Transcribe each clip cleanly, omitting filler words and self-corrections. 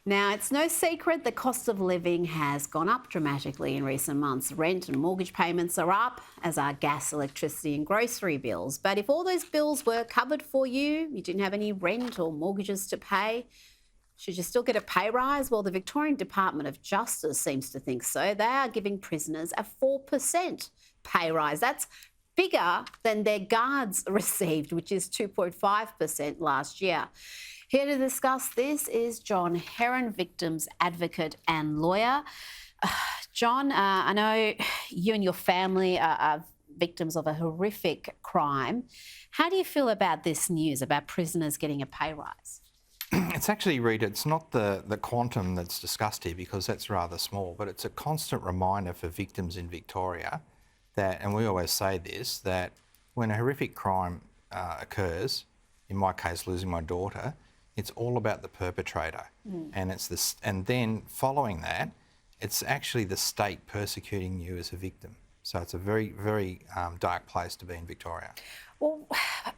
Now, it's no secret the cost of living has gone up dramatically in recent months. Rent and mortgage payments are up, as are gas, electricity and grocery bills. But if all those bills were covered for you, you didn't have any rent or mortgages to pay, should you still get a pay rise? Well, the Victorian Department of Justice seems to think so. They are giving prisoners a 4% pay rise. That's bigger than their guards received, which is 2.5% last year. Here to discuss this is John Herron, victims advocate and lawyer. John, I know you and your family are victims of a horrific crime. How do you feel about this news about prisoners getting a pay rise? It's actually, Rita, it's not the quantum that's discussed here because that's rather small, but it's a constant reminder for victims in Victoria that, and we always say this, that when a horrific crime occurs, in my case losing my daughter, it's all about the perpetrator. And then following that, it's actually the state persecuting you as a victim. So it's a very, very dark place to be in Victoria. Well,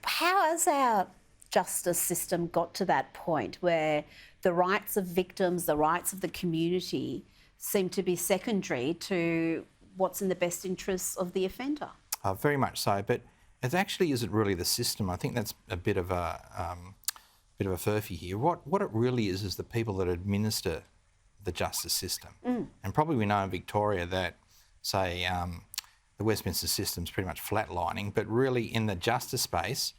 how has our justice system got to that point where the rights of victims, the rights of the community seem to be secondary to what's in the best interests of the offender? Very much so, but it actually isn't really the system. I think that's a bit of a furphy here. What it really is the people that administer the justice system. And probably we know in Victoria that, say, the Westminster system's pretty much flatlining, but really in the justice space,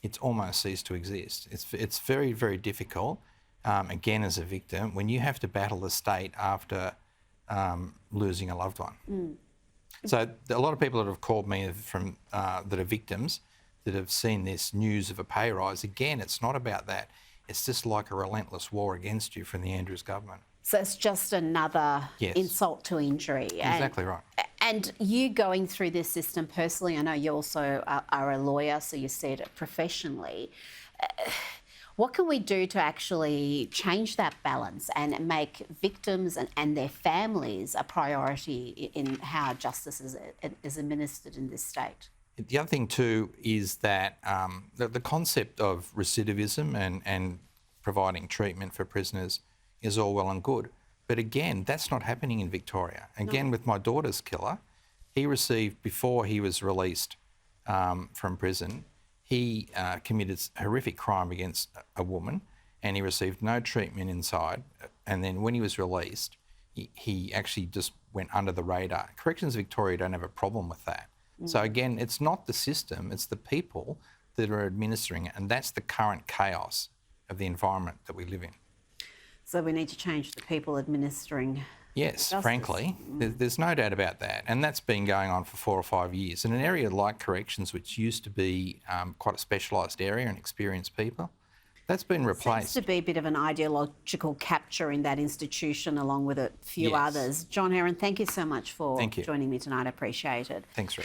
it's almost ceased to exist. It's very, very difficult, again, as a victim, when you have to battle the state after losing a loved one. So a lot of people that have called me from that are victims that have seen this news of a pay rise, again, it's not about that. It's just like a relentless war against you from the Andrews government. So it's just another insult to injury. Exactly right. And you going through this system personally, I know you also are a lawyer, so you see it professionally. What can we do to actually change that balance and make victims and their families a priority in how justice is administered in this state? The other thing too is that the concept of recidivism and providing treatment for prisoners is all well and good. But again, that's not happening in Victoria. Again, with my daughter's killer, he received, before he was released from prison, he committed a horrific crime against a woman and he received no treatment inside. And then when he was released, he actually just went under the radar. Corrections Victoria don't have a problem with that. So again, it's not the system, it's the people that are administering it, and that's the current chaos of the environment that we live in. So we need to change the people administering. Yes, justice. Frankly, there's no doubt about that, and that's been going on for 4 or 5 years. In an area like corrections, which used to be quite a specialised area and experienced people, that's been replaced. Seems to be a bit of an ideological capture in that institution along with a few others. John Herron, thank you so much for joining me tonight. I appreciate it. Thanks, Rick.